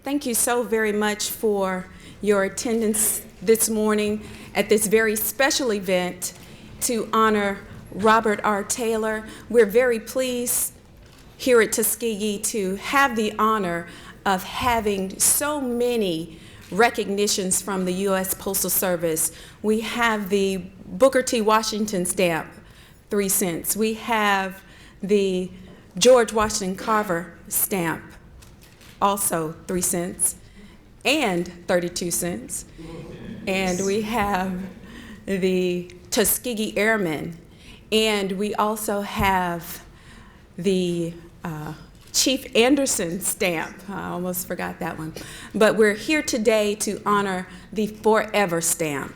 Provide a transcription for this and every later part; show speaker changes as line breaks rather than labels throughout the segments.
Thank you so very much for your attendance this morning at this very special event to honor Robert R. Taylor. We're very pleased here at Tuskegee to have the honor of having so many recognitions from the U.S. Postal Service. We have the Booker T. Washington stamp, 3 cents. We have the George Washington Carver stamp, also 3 cents and 32 cents. And we have the Tuskegee Airmen. And we also have the Chief Anderson stamp. I almost forgot that one. But we're here today to honor the Forever stamp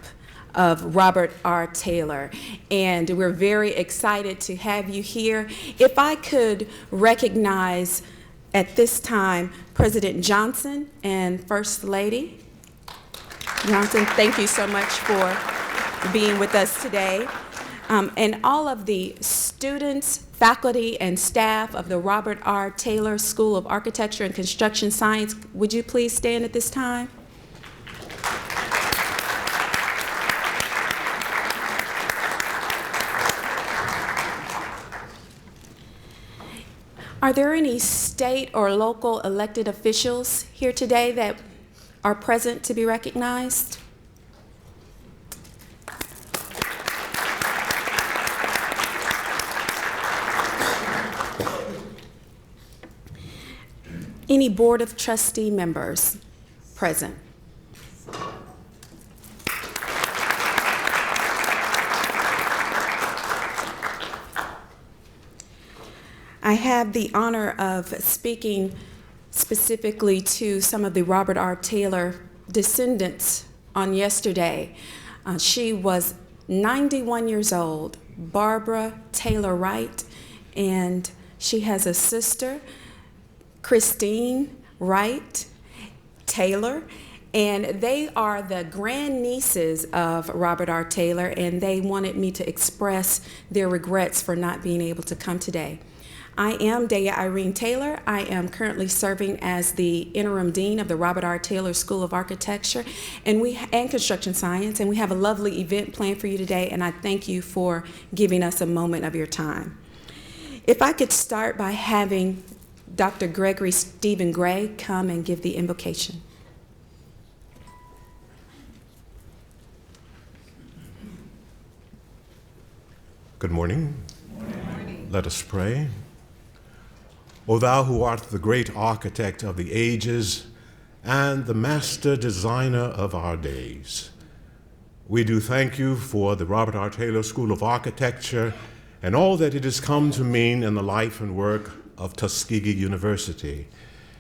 of Robert R. Taylor. And we're very excited to have you here. If I could recognize at this time President Johnson and First Lady Johnson, thank you so much for being with us today. And all of the students, faculty, and staff of the Robert R. Taylor School of Architecture and Construction Science, would you please stand at this time? Are there any state or local elected officials here today that are present to be recognized? Any Board of Trustee members present? I have the honor of speaking specifically to some of the Robert R. Taylor descendants on yesterday. She was 91 years old, Barbara Taylor Wright, and she has a sister, Christine Wright Taylor, and they are the grandnieces of Robert R. Taylor, and they wanted me to express their regrets for not being able to come today. I am Dea Irene Taylor. I am currently serving as the interim dean of the Robert R. Taylor School of Architecture and Construction Science, and we have a lovely event planned for you today, and I thank you for giving us a moment of your time. If I could start by having Dr. Gregory Stephen Gray come and give the invocation.
Good morning. Good morning. Let us pray. O thou who art the great architect of the ages and the master designer of our days, we do thank you for the Robert R. Taylor School of Architecture and all that it has come to mean in the life and work of Tuskegee University.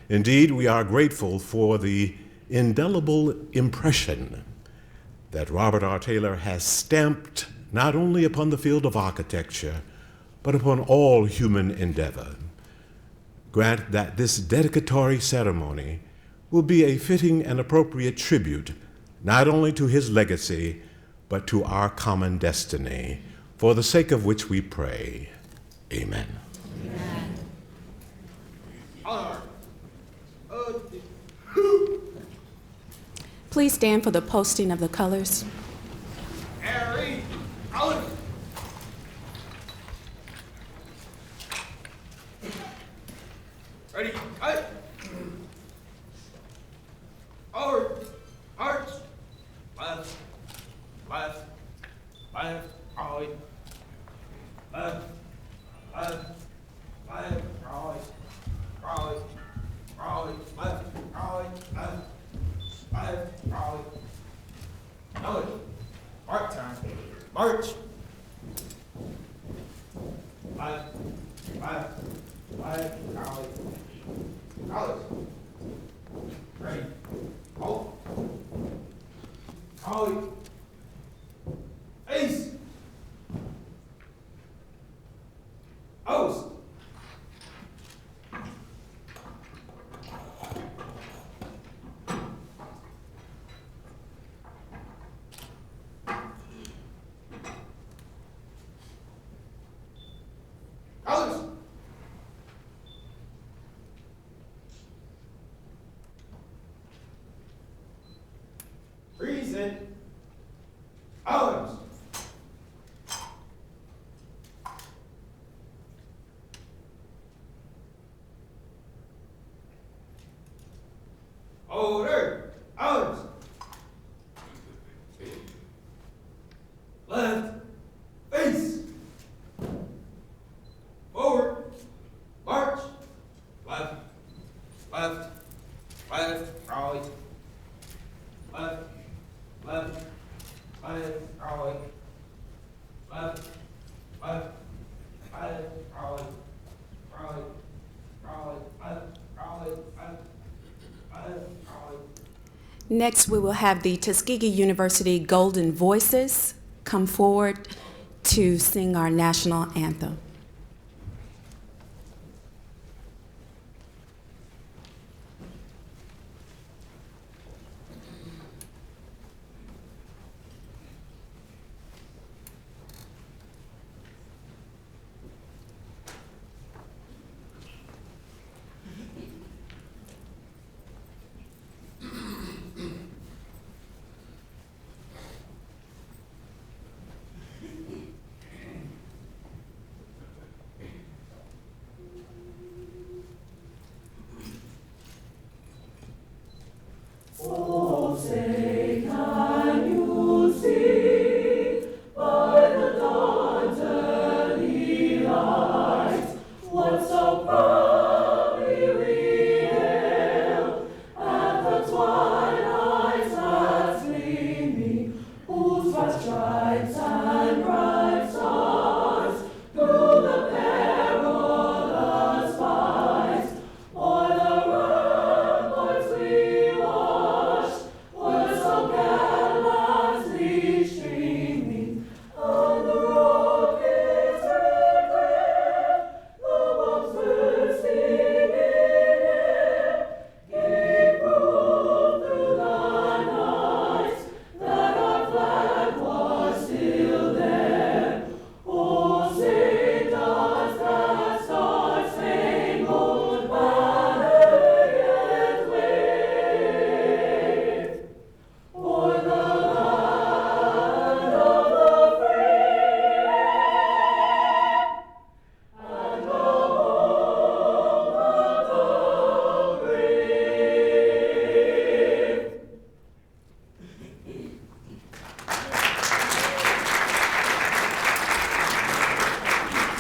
Indeed, we are grateful for the indelible impression that Robert R. Taylor has stamped not only upon the field of architecture, but upon all human endeavor. Grant that this dedicatory ceremony will be a fitting and appropriate tribute not only to his legacy, but to our common destiny, for the sake of which we pray. Amen. Amen.
Please stand for the posting of the colors.
Harry, out. Ready, cut. Forward, march. Left, left, left, right. Left, left, left, right, right, right, left, right, left, left, right. March. Mark time. March. Left, left, left, right. College. Ready. Hold. Hold. Ace. O's. Colors. Order. Arms. Left. Face. Forward. March. Left. Left. Left. Right. Left. Left. Left. Right. Left. Left. Left. Right. Right. Right. Left. Right. Left. Right.
Next, we will have the Tuskegee University Golden Voices come forward to sing our national anthem.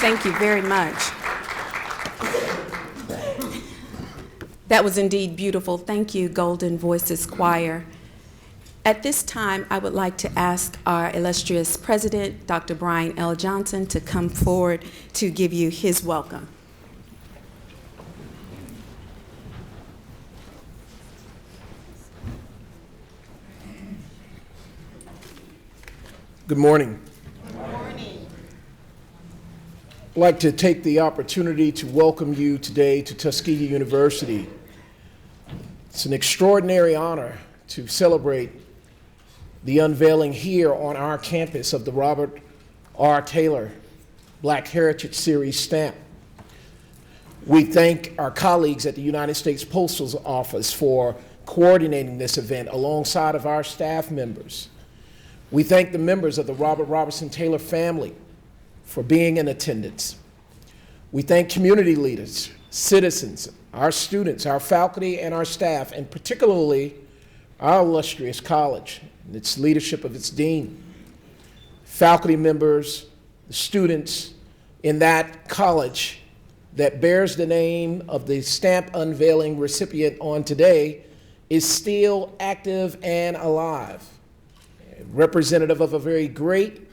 Thank you very much. That was indeed beautiful. Thank you, Golden Voices Choir. At this time, I would like to ask our illustrious president, Dr. Brian L. Johnson, to come forward to give you his welcome.
Good morning. Good morning. I'd like to take the opportunity to welcome you today to Tuskegee University. It's an extraordinary honor to celebrate the unveiling here on our campus of the Robert R. Taylor Black Heritage Series stamp. We thank our colleagues at the United States Postal Office for coordinating this event alongside of our staff members. We thank the members of the Robert Robertson Taylor family for being in attendance. We thank community leaders, citizens, our students, our faculty, and our staff, and particularly our illustrious college and its leadership of its dean, faculty members, the students in that college that bears the name of the stamp unveiling recipient on today is still active and alive, representative of a very great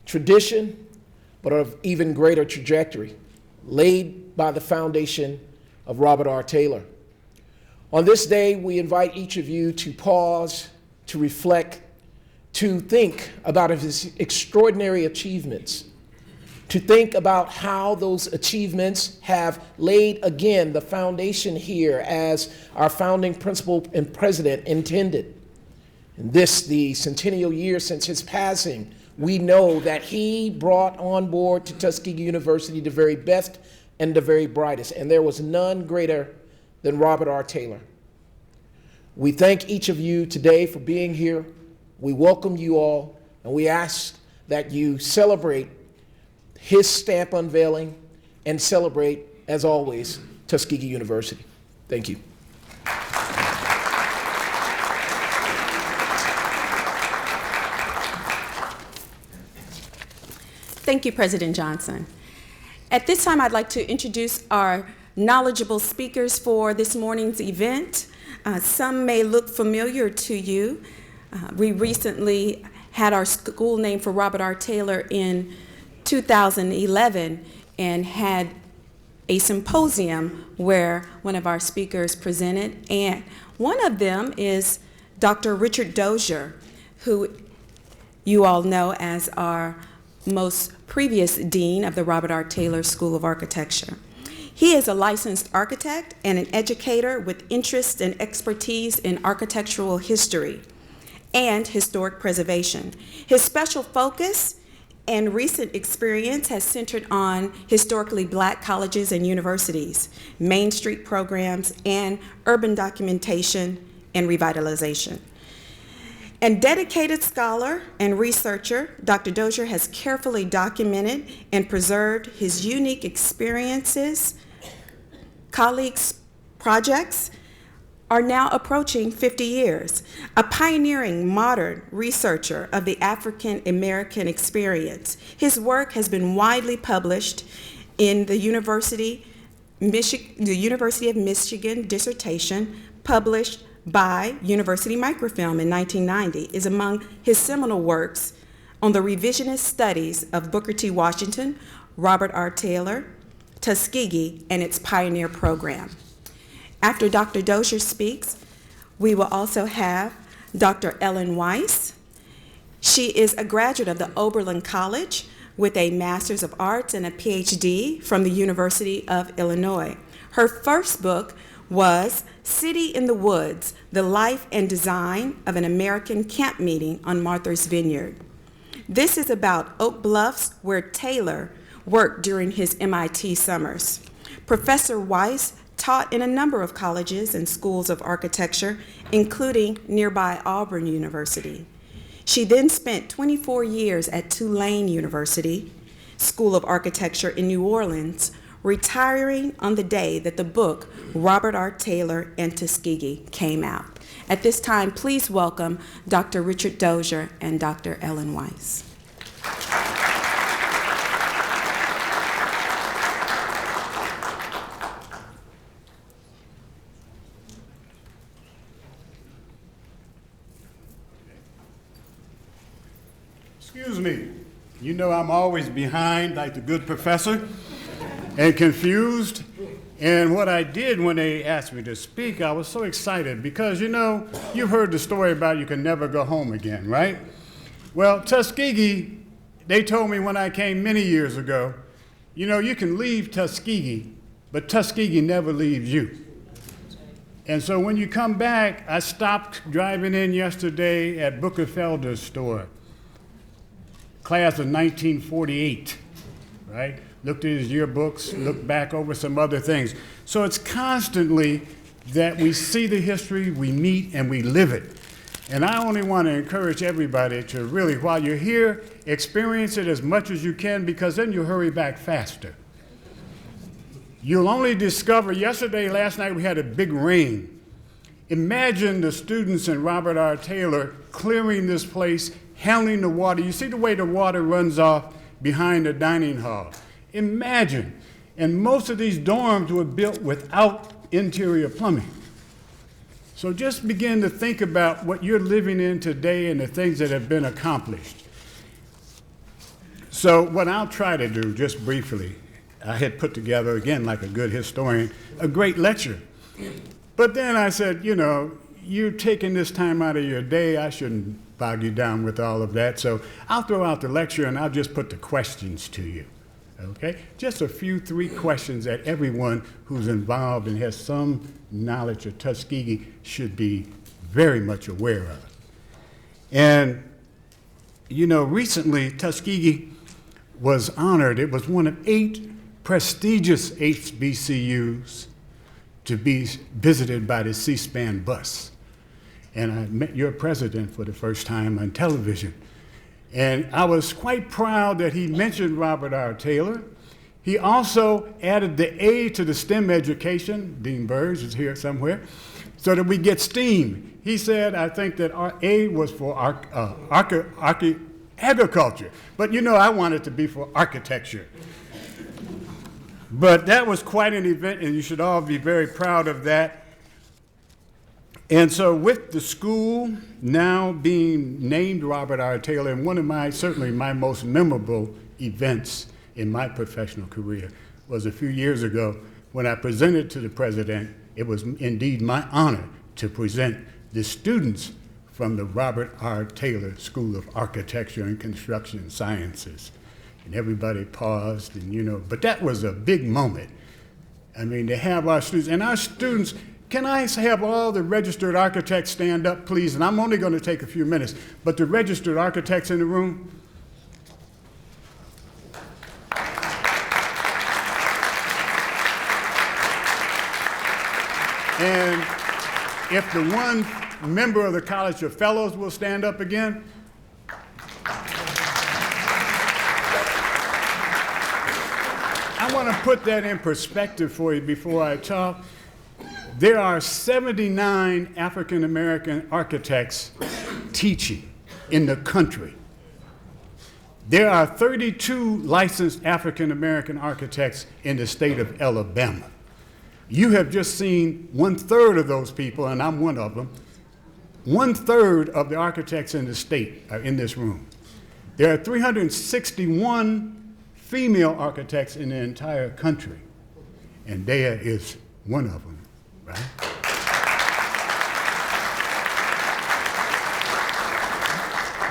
tradition, but of even greater trajectory, laid by the foundation of Robert R. Taylor. On this day, we invite each of you to pause, to reflect, to think about his extraordinary achievements, to think about how those achievements have laid, again, the foundation here as our founding principal and president intended. In this, the centennial year since his passing, we know that he brought on board to Tuskegee University the very best and the very brightest, and there was none greater than Robert R. Taylor. We thank each of you today for being here. We welcome you all, and we ask that you celebrate his stamp unveiling and celebrate, as always, Tuskegee University. Thank you.
Thank you, President Johnson. At this time, I'd like to introduce our knowledgeable speakers for this morning's event. Some may look familiar to you. We recently had our school named for Robert R. Taylor in 2011 and had a symposium where one of our speakers presented, and one of them is Dr. Richard Dozier, who you all know as our most previous dean of the Robert R. Taylor School of Architecture. He is a licensed architect and an educator with interest and expertise in architectural history and historic preservation. His special focus and recent experience has centered on historically Black colleges and universities, Main Street programs, and urban documentation and revitalization. And dedicated scholar and researcher, Dr. Dozier has carefully documented and preserved his unique experiences. Colleagues' projects are now approaching 50 years. A pioneering modern researcher of the African American experience, his work has been widely published in the University of Michigan dissertation, published by University Microfilm in 1990, is among his seminal works on the revisionist studies of Booker T. Washington, Robert R. Taylor, Tuskegee, and its pioneer program. After Dr. Dozier speaks, we will also have Dr. Ellen Weiss. She is a graduate of the Oberlin College with a Master's of Arts and a PhD from the University of Illinois. Her first book was City in the Woods, The Life and Design of an American Camp Meeting on Martha's Vineyard. This is about Oak Bluffs, where Taylor worked during his MIT summers. Professor Weiss taught in a number of colleges and schools of architecture, including nearby Auburn University. She then spent 24 years at Tulane University School of Architecture in New Orleans, retiring on the day that the book Robert R. Taylor and Tuskegee came out. At this time, please welcome Dr. Richard Dozier and Dr. Ellen Weiss.
Excuse me, you know I'm always behind like the good professor and confused. And what I did when they asked me to speak, I was so excited because, you know, you've heard the story about you can never go home again, right? Well, Tuskegee, they told me when I came many years ago, you know, you can leave Tuskegee, but Tuskegee never leaves you. And so when you come back, I stopped driving in yesterday at Booker Felder's store, class of 1948, right? Looked at his yearbooks, looked back over some other things. So it's constantly that we see the history, we meet, and we live it. And I only want to encourage everybody to really, while you're here, experience it as much as you can, because then you'll hurry back faster. You'll only discover, last night we had a big rain. Imagine the students in Robert R. Taylor clearing this place, handling the water. You see the way the water runs off behind the dining hall. Imagine, and most of these dorms were built without interior plumbing. So just begin to think about what you're living in today and the things that have been accomplished. So what I'll try to do, just briefly, I had put together, again, like a good historian, a great lecture. But then I said, you know, you're taking this time out of your day, I shouldn't bog you down with all of that. So I'll throw out the lecture and I'll just put the questions to you. Okay? Just a few, 3 questions that everyone who's involved and has some knowledge of Tuskegee should be very much aware of. And, you know, recently Tuskegee was honored. It was one of 8 prestigious HBCUs to be visited by the C-SPAN bus. And I met your president for the first time on television. And I was quite proud that he mentioned Robert R. Taylor. He also added the A to the STEM education. Dean Burge is here somewhere, so that we get STEAM. He said, I think that our A was for agriculture. But you know, I wanted to be for architecture. But that was quite an event, and you should all be very proud of that. And so with the school now being named Robert R. Taylor, and one of certainly my most memorable events in my professional career was a few years ago when I presented to the president. It was indeed my honor to present the students from the Robert R. Taylor School of Architecture and Construction Sciences. And everybody paused, and but that was a big moment. I mean, to have our students, and our students, can I have all the registered architects stand up, please? And I'm only going to take a few minutes, but the registered architects in the room. And if the one member of the College of Fellows will stand up again. I want to put that in perspective for you before I talk. There are 79 African American architects teaching in the country. There are 32 licensed African American architects in the state of Alabama. You have just seen 1/3 of those people, and I'm one of them. 1/3 of the architects in the state are in this room. There are 361 female architects in the entire country, and Dea is one of them, right?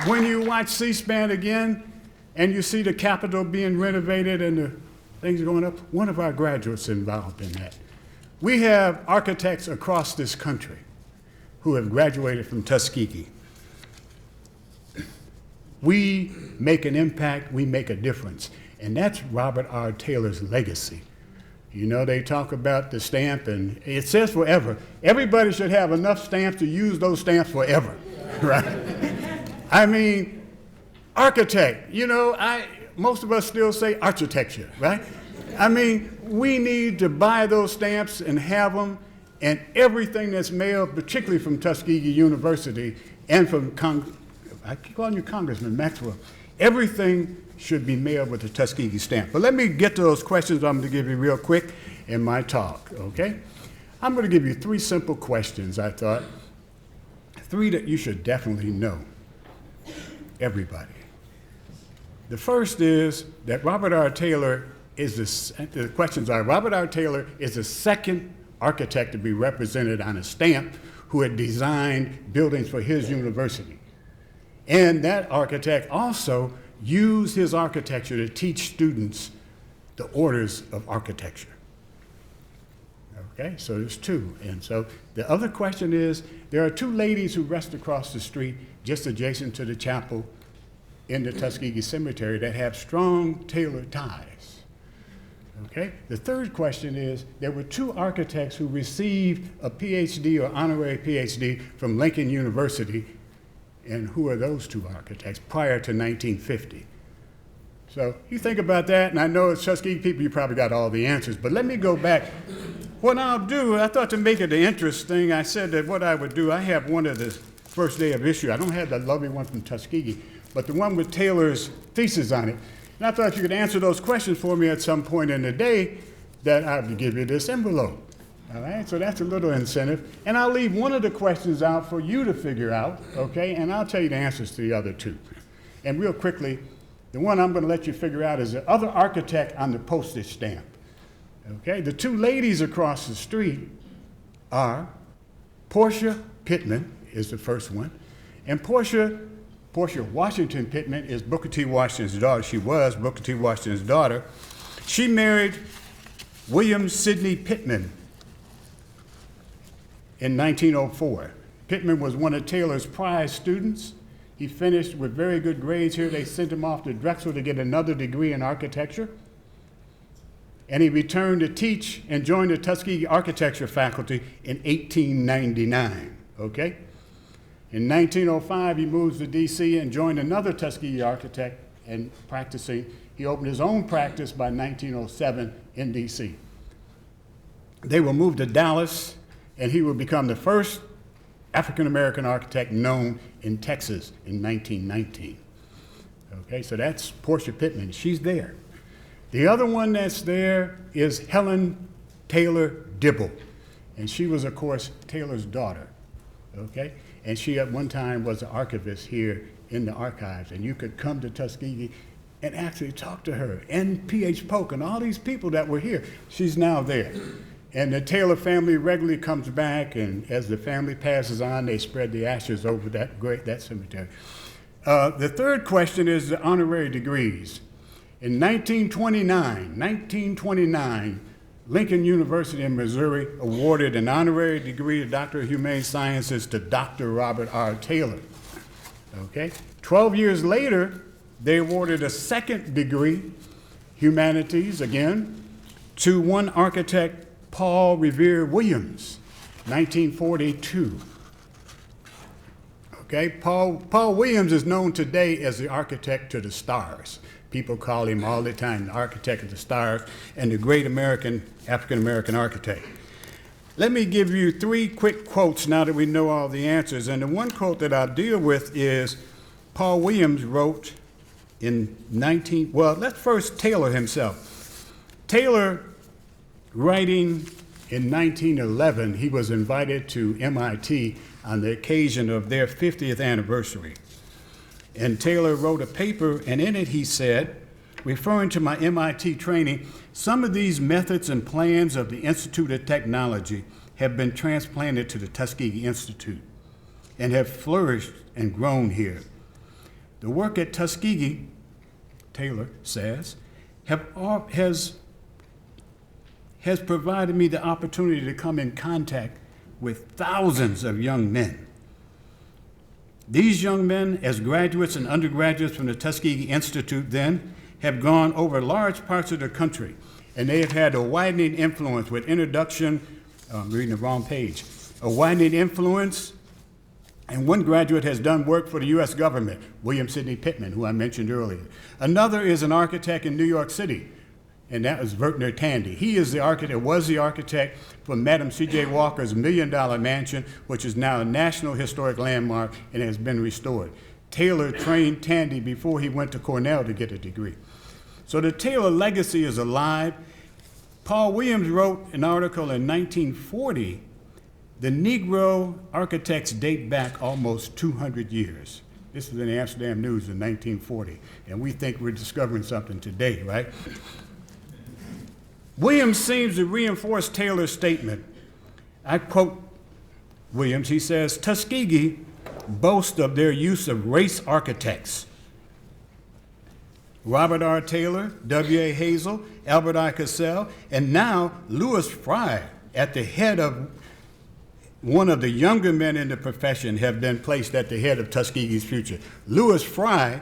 When you watch C-SPAN again, and you see the Capitol being renovated and the things going up, one of our graduates involved in that. We have architects across this country who have graduated from Tuskegee. We make an impact, we make a difference. And that's Robert R. Taylor's legacy. They talk about the stamp, and it says forever. Everybody should have enough stamps to use those stamps forever, right? I mean, architect, most of us still say architecture, right? I mean, we need to buy those stamps and have them, and everything that's mailed, particularly from Tuskegee University and from, I keep calling you Congressman Maxwell, everything should be mailed with a Tuskegee stamp. But let me get to those questions I'm going to give you real quick in my talk, okay? I'm going to give you 3 simple questions, I thought. 3 that you should definitely know, everybody. The first is that Robert R. Taylor the questions are, Robert R. Taylor is the second architect to be represented on a stamp who had designed buildings for his university. And that architect also used his architecture to teach students the orders of architecture. Okay, so there's 2. And so the other question is, there are 2 ladies who rest across the street just adjacent to the chapel in the Tuskegee Cemetery that have strong Taylor ties. Okay, the third question is, there were 2 architects who received a PhD or honorary PhD from Lincoln University. And who are those 2 architects prior to 1950? So you think about that, and I know as Tuskegee people, you probably got all the answers, but let me go back. What I'll do, I thought to make it interesting, I said that what I would do, I have one of the first day of issue. I don't have the lovely one from Tuskegee, but the one with Taylor's thesis on it. And I thought you could answer those questions for me at some point in the day, that I would give you this envelope. All right, so that's a little incentive. And I'll leave one of the questions out for you to figure out, okay? And I'll tell you the answers to the other 2. And real quickly, the one I'm going to let you figure out is the other architect on the postage stamp. Okay, the 2 ladies across the street are Portia Pittman is the first one, and Portia Washington Pittman is Booker T. Washington's daughter. She was Booker T. Washington's daughter. She married William Sidney Pittman in 1904. Pittman was one of Taylor's prize students. He finished with very good grades here. They sent him off to Drexel to get another degree in architecture. And he returned to teach and joined the Tuskegee architecture faculty in 1899, okay? In 1905, he moves to DC and joined another Tuskegee architect and practicing. He opened his own practice by 1907 in DC. They will move to Dallas, and he will become the first African-American architect known in Texas in 1919. Okay, so that's Portia Pittman. She's there. The other one that's there is Helen Taylor Dibble. And she was, of course, Taylor's daughter. Okay? And she at one time was an archivist here in the archives. And you could come to Tuskegee and actually talk to her. And P.H. Polk and all these people that were here. She's now there. And the Taylor family regularly comes back, and as the family passes on, they spread the ashes over that cemetery. The third question is the honorary degrees. In 1929, Lincoln University in Missouri awarded an honorary degree of Doctor of Humane Sciences to Dr. Robert R. Taylor. Okay? 12 years later, they awarded a second degree, humanities again, to one architect, Paul Revere Williams, 1942. Okay, Paul Williams is known today as the architect to the stars. People call him all the time the architect of the stars and the great African-American architect. Let me give you 3 quick quotes now that we know all the answers. And the one quote that I'll deal with is Paul Williams wrote in let's first Taylor himself. Taylor, writing in 1911, he was invited to MIT on the occasion of their 50th anniversary. And Taylor wrote a paper, and in it he said, referring to my MIT training, some of these methods and plans of the Institute of Technology have been transplanted to the Tuskegee Institute and have flourished and grown here. The work at Tuskegee, Taylor says, has provided me the opportunity to come in contact with thousands of young men. These young men, as graduates and undergraduates from the Tuskegee Institute then, have gone over large parts of the country, and they have had a widening influence with introduction, I'm reading the wrong page, a widening influence, and one graduate has done work for the U.S. government, William Sidney Pittman, who I mentioned earlier. Another is an architect in New York City, and that was Vertner Tandy. He is the architect, was the architect for Madam C.J. Walker's $1 Million Mansion, which is now a National Historic Landmark and has been restored. Taylor trained Tandy before he went to Cornell to get a degree. So the Taylor legacy is alive. Paul Williams wrote an article in 1940, the Negro architects date back almost 200 years. This was in the Amsterdam News in 1940, and we think we're discovering something today, right? Williams seems to reinforce Taylor's statement. I quote Williams, he says, Tuskegee boasts of their use of race architects. Robert R. Taylor, W.A. Hazel, Albert I. Cassell, and now Louis Fry, at the head of one of the younger men in the profession, have been placed at the head of Tuskegee's future. Louis Fry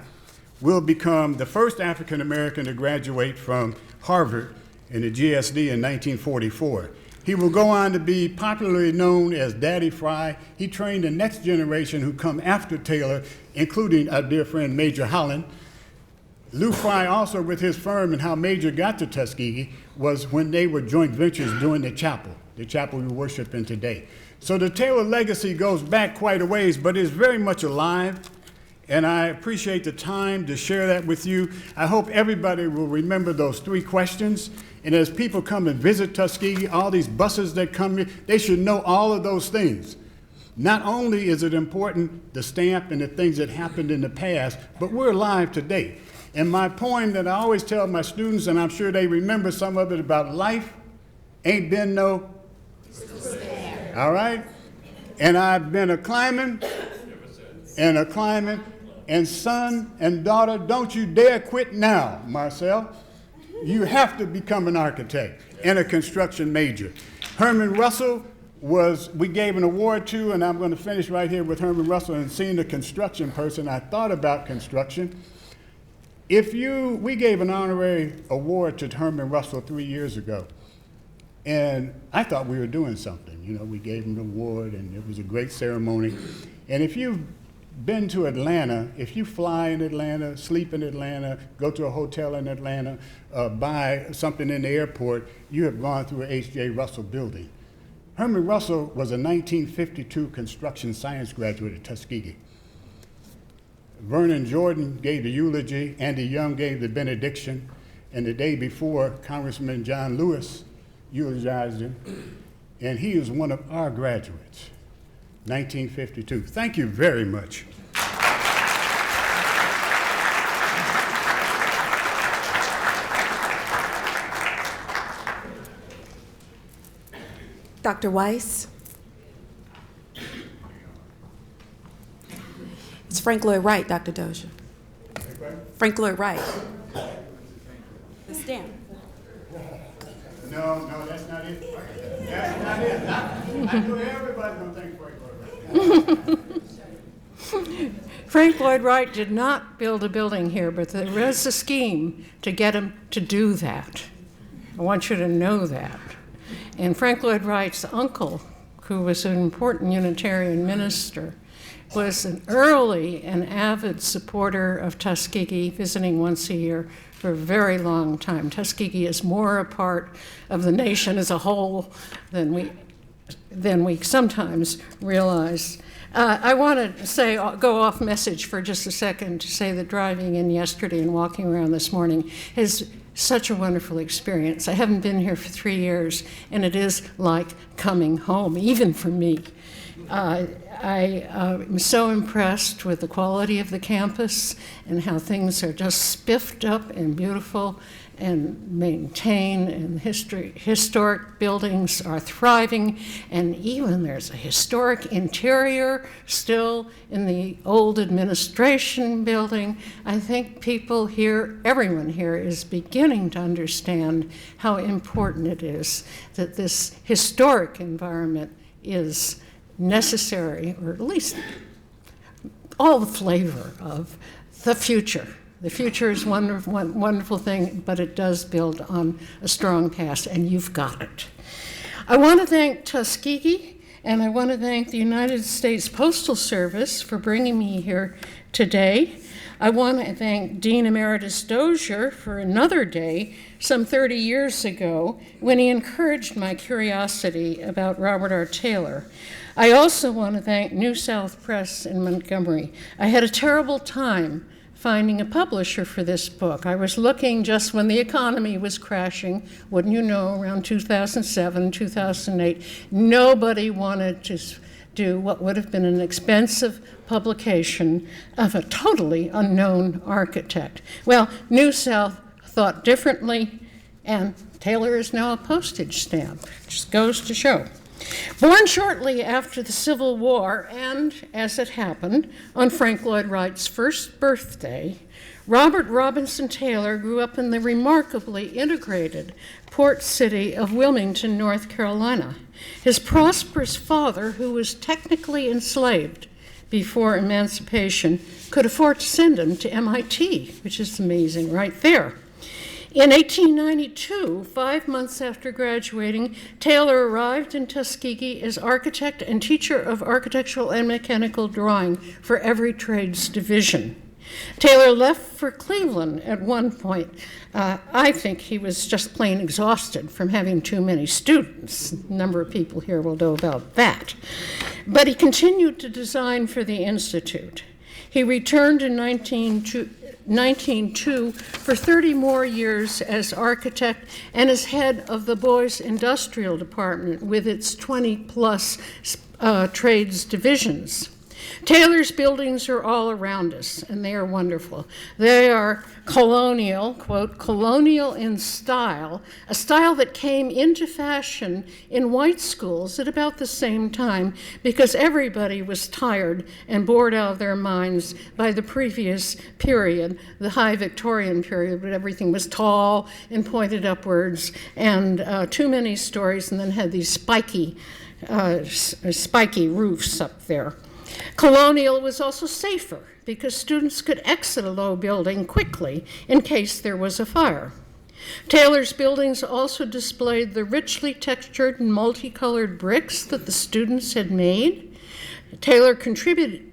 will become the first African American to graduate from Harvard in the GSD in 1944. He will go on to be popularly known as Daddy Fry. He trained the next generation who come after Taylor, including our dear friend Major Holland. Lou Fry also with his firm, and how Major got to Tuskegee was when they were joint ventures doing the chapel we worship in today. So the Taylor legacy goes back quite a ways, but is very much alive. And I appreciate the time to share that with you. I hope everybody will remember those 3 questions. And as people come and visit Tuskegee, all these buses that come here, they should know all of those things. Not only is it important, the stamp and the things that happened in the past, but we're alive today. And my poem that I always tell my students, and I'm sure they remember some of it, about life ain't been no despair. All right? And I've been a climbing, and son and daughter, don't you dare quit now, Marcel. You have to become an architect and a construction major. Herman Russell we gave an award to, and I'm going to finish right here with Herman Russell, and seeing the construction person, I thought about construction. We gave an honorary award to Herman Russell 3 years ago, and I thought we were doing something. You know, we gave him an award, and it was a great ceremony. And if you've been to Atlanta, if you fly in Atlanta, sleep in Atlanta, go to a hotel in Atlanta, buy something in the airport, you have gone through an H.J. Russell building. Herman Russell was a 1952 construction science graduate at Tuskegee. Vernon Jordan gave the eulogy, Andy Young gave the benediction, and the day before, Congressman John Lewis eulogized him, and he is one of our graduates, 1952. Thank you very much.
Dr. Weiss? It's Frank Lloyd Wright, Dr. Dozier. Frank Lloyd Wright. The stamp.
No, that's not it. That's not it. I know everybody's going to think Frank Lloyd Wright.
Frank Lloyd Wright did not build a building here, but there was a scheme to get him to do that. I want you to know that. And Frank Lloyd Wright's uncle, who was an important Unitarian minister, was an early and avid supporter of Tuskegee, visiting once a year for a very long time. Tuskegee is more a part of the nation as a whole than we sometimes realize. I want to say, go off message for just a second to say that driving in yesterday and walking around this morning is such a wonderful experience. I haven't been here for 3 years, and it is like coming home, even for me. I am so impressed with the quality of the campus and how things are just spiffed up and beautiful and maintained, and historic buildings are thriving, and even there's a historic interior still in the old administration building. I think people here, everyone here, is beginning to understand how important it is that this historic environment is necessary, or at least all the flavor of the future. The future is one wonderful thing, but it does build on a strong past, and you've got it. I want to thank Tuskegee, and I want to thank the United States Postal Service for bringing me here today. I want to thank Dean Emeritus Dozier for another day some 30 years ago when he encouraged my curiosity about Robert R. Taylor. I also want to thank New South Press in Montgomery. I had a terrible time finding a publisher for this book. I was looking just when the economy was crashing, wouldn't you know, around 2007, 2008. Nobody wanted to do what would have been an expensive publication of a totally unknown architect. Well, New South thought differently, and Taylor is now a postage stamp. It just goes to show. Born shortly after the Civil War, and as it happened, on Frank Lloyd Wright's first birthday, Robert Robinson Taylor grew up in the remarkably integrated port city of Wilmington, North Carolina. His prosperous father, who was technically enslaved before emancipation, could afford to send him to MIT, which is amazing right there. In 1892, 5 months after graduating, Taylor arrived in Tuskegee as architect and teacher of architectural and mechanical drawing for every trades division. Taylor left for Cleveland at one point. I think he was just plain exhausted from having too many students. A number of people here will know about that. But he continued to design for the Institute. He returned in 1902 for 30 more years as architect and as head of the Boys Industrial Department with its 20-plus trades divisions. Taylor's buildings are all around us, and they are wonderful. They are colonial, quote, colonial in style, a style that came into fashion in white schools at about the same time because everybody was tired and bored out of their minds by the previous period, the high Victorian period, but everything was tall and pointed upwards and too many stories, and then had these spiky roofs up there. Colonial was also safer because students could exit a low building quickly in case there was a fire. Taylor's buildings also displayed the richly textured and multicolored bricks that the students had made. Taylor contributed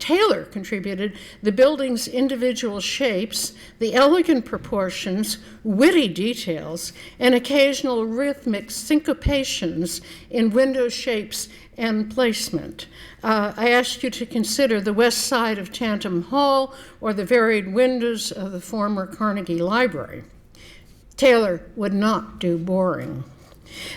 the building's individual shapes, the elegant proportions, witty details, and occasional rhythmic syncopations in window shapes and placement. I ask you to consider the west side of Tantum Hall or the varied windows of the former Carnegie Library. Taylor would not do boring.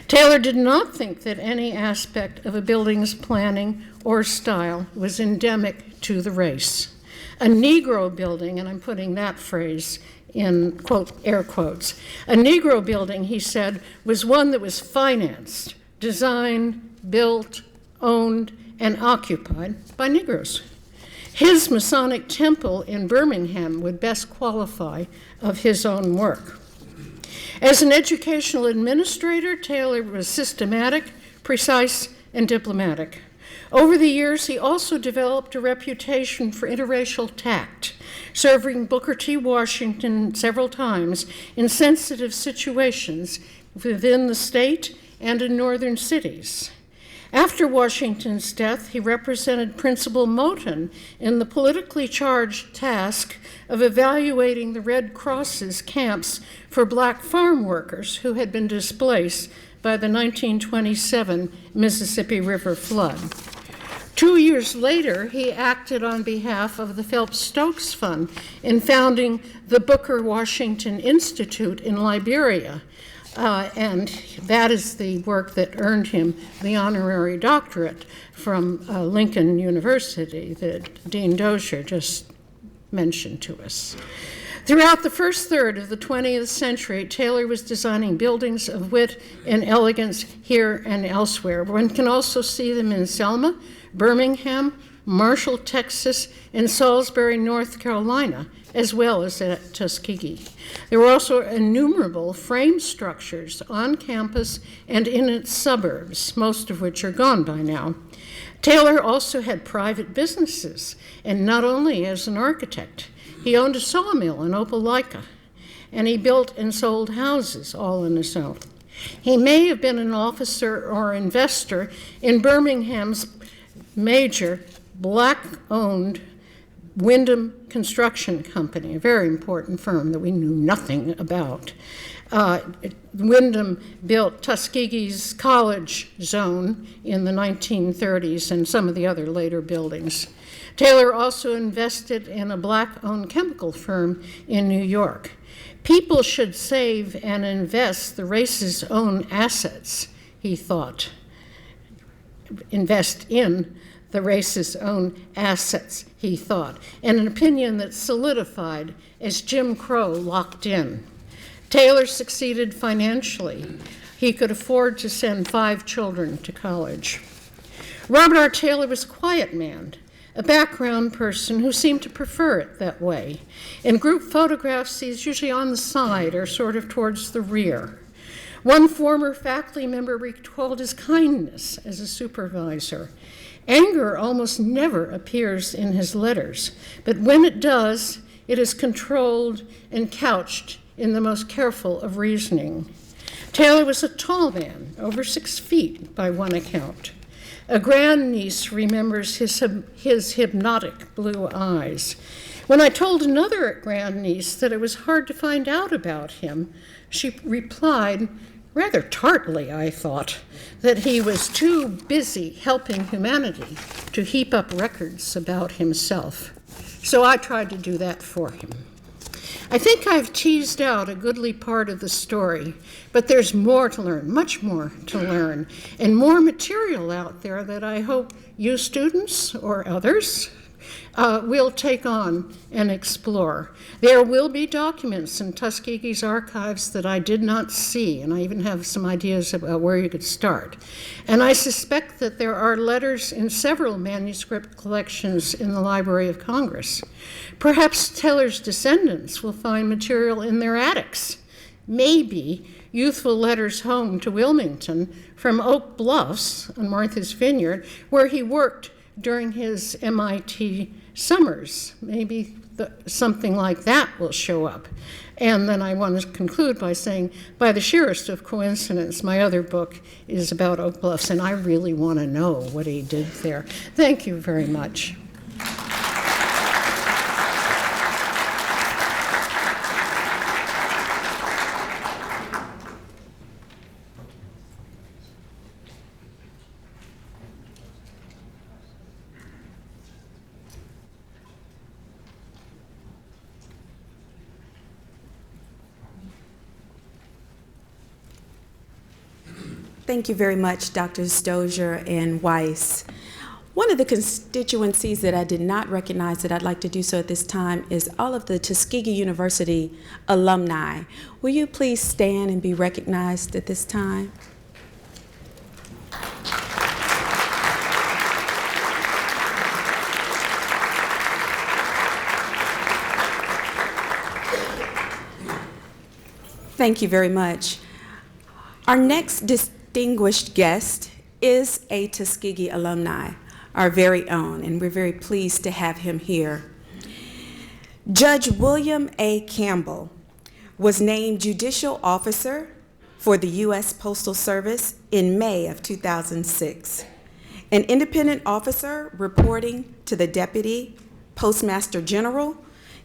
Taylor did not think that any aspect of a building's planning or style was endemic to the race. A Negro building, and I'm putting that phrase in quote, air quotes, a Negro building, he said, was one that was financed, designed, built, owned, and occupied by Negroes. His Masonic temple in Birmingham would best qualify of his own work. As an educational administrator, Taylor was systematic, precise, and diplomatic. Over the years, he also developed a reputation for interracial tact, serving Booker T. Washington several times in sensitive situations within the state and in northern cities. After Washington's death, he represented Principal Moton in the politically charged task of evaluating the Red Cross's camps for black farm workers who had been displaced by the 1927 Mississippi River flood. 2 years later, he acted on behalf of the Phelps Stokes Fund in founding the Booker Washington Institute in Liberia. And that is the work that earned him the honorary doctorate from Lincoln University that Dean Dozier just mentioned to us. Throughout the first third of the 20th century, Taylor was designing buildings of wit and elegance here and elsewhere. One can also see them in Selma, Birmingham, Marshall, Texas, and Salisbury, North Carolina, as well as at Tuskegee. There were also innumerable frame structures on campus and in its suburbs, most of which are gone by now. Taylor also had private businesses, and not only as an architect. He owned a sawmill in Opelika, and he built and sold houses all on his own. He may have been an officer or investor in Birmingham's major black-owned Wyndham Construction Company, a very important firm that we knew nothing about. Wyndham built Tuskegee's college zone in the 1930s and some of the other later buildings. Taylor also invested in a black-owned chemical firm in New York. People should save and invest the race's own assets, he thought. Invest in the race's own assets, he thought, and an opinion that solidified as Jim Crow locked in. Taylor succeeded financially. He could afford to send 5 children to college. Robert R. Taylor was a quiet man, a background person who seemed to prefer it that way. In group photographs, he's usually on the side or sort of towards the rear. One former faculty member recalled his kindness as a supervisor. Anger almost never appears in his letters, but when it does, it is controlled and couched in the most careful of reasoning. Taylor was a tall man, over 6 feet by one account. A grandniece remembers his hypnotic blue eyes. When I told another grandniece that it was hard to find out about him, she replied, rather tartly, I thought, that he was too busy helping humanity to heap up records about himself. So I tried to do that for him. I think I've teased out a goodly part of the story, but there's more to learn, much more to learn, and more material out there that I hope you students or others will take on and explore. There will be documents in Tuskegee's archives that I did not see, and I even have some ideas about where you could start. And I suspect that there are letters in several manuscript collections in the Library of Congress. Perhaps Taylor's descendants will find material in their attics. Maybe youthful letters home to Wilmington from Oak Bluffs on Martha's Vineyard, where he worked during his MIT summers. Maybe something like that will show up. And then I want to conclude by saying, by the sheerest of coincidence, my other book is about Oak Bluffs, and I really want to know what he did there. Thank you very much.
Thank you very much, Dr. Stozier and Weiss. One of the constituencies that I did not recognize that I'd like to do so at this time is all of the Tuskegee University alumni. Will you please stand and be recognized at this time? Thank you very much. Our next distinguished guest is a Tuskegee alumni, our very own, and we're very pleased to have him here. Judge William A. Campbell was named Judicial Officer for the U.S. Postal Service in May of 2006. An independent officer reporting to the Deputy Postmaster General,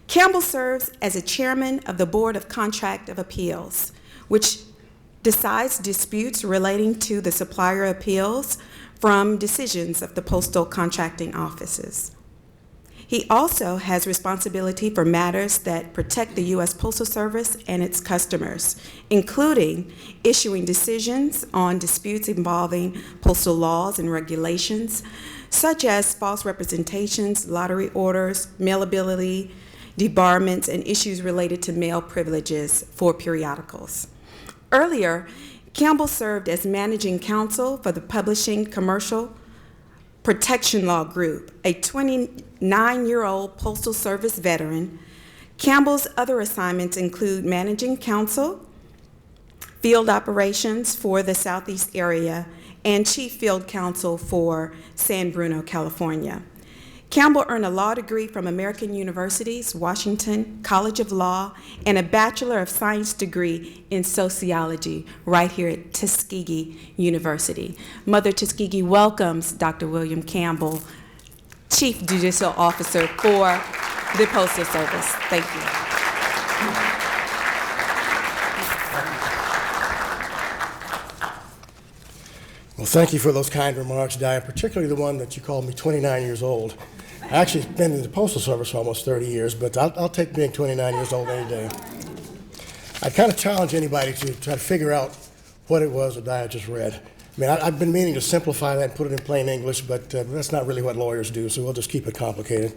Campbell serves as a chairman of the Board of Contract of Appeals, which decides disputes relating to the supplier appeals from decisions of the postal contracting offices. He also has responsibility for matters that protect the U.S. Postal Service and its customers, including issuing decisions on disputes involving postal laws and regulations, such as false representations, lottery orders, mailability, debarments, and issues related to mail privileges for periodicals. Earlier, Campbell served as managing counsel for the Publishing Commercial Protection Law Group, a 29-year-old Postal Service veteran. Campbell's other assignments include managing counsel, field operations for the Southeast area, and chief field counsel for San Bruno, California. Campbell earned a law degree from American University's Washington College of Law and a Bachelor of Science degree in sociology right here at Tuskegee University. Mother Tuskegee welcomes Dr. William Campbell, Chief Judicial Officer for the Postal Service. Thank you.
Well, thank you for those kind remarks, Diane, particularly the one that you called me 29 years old. I actually been in the Postal Service for almost 30 years, but I'll take being 29 years old any day. I kind of challenge anybody to try to figure out what it was that Diane just read. I mean, I've been meaning to simplify that and put it in plain English, but that's not really what lawyers do, so we'll just keep it complicated.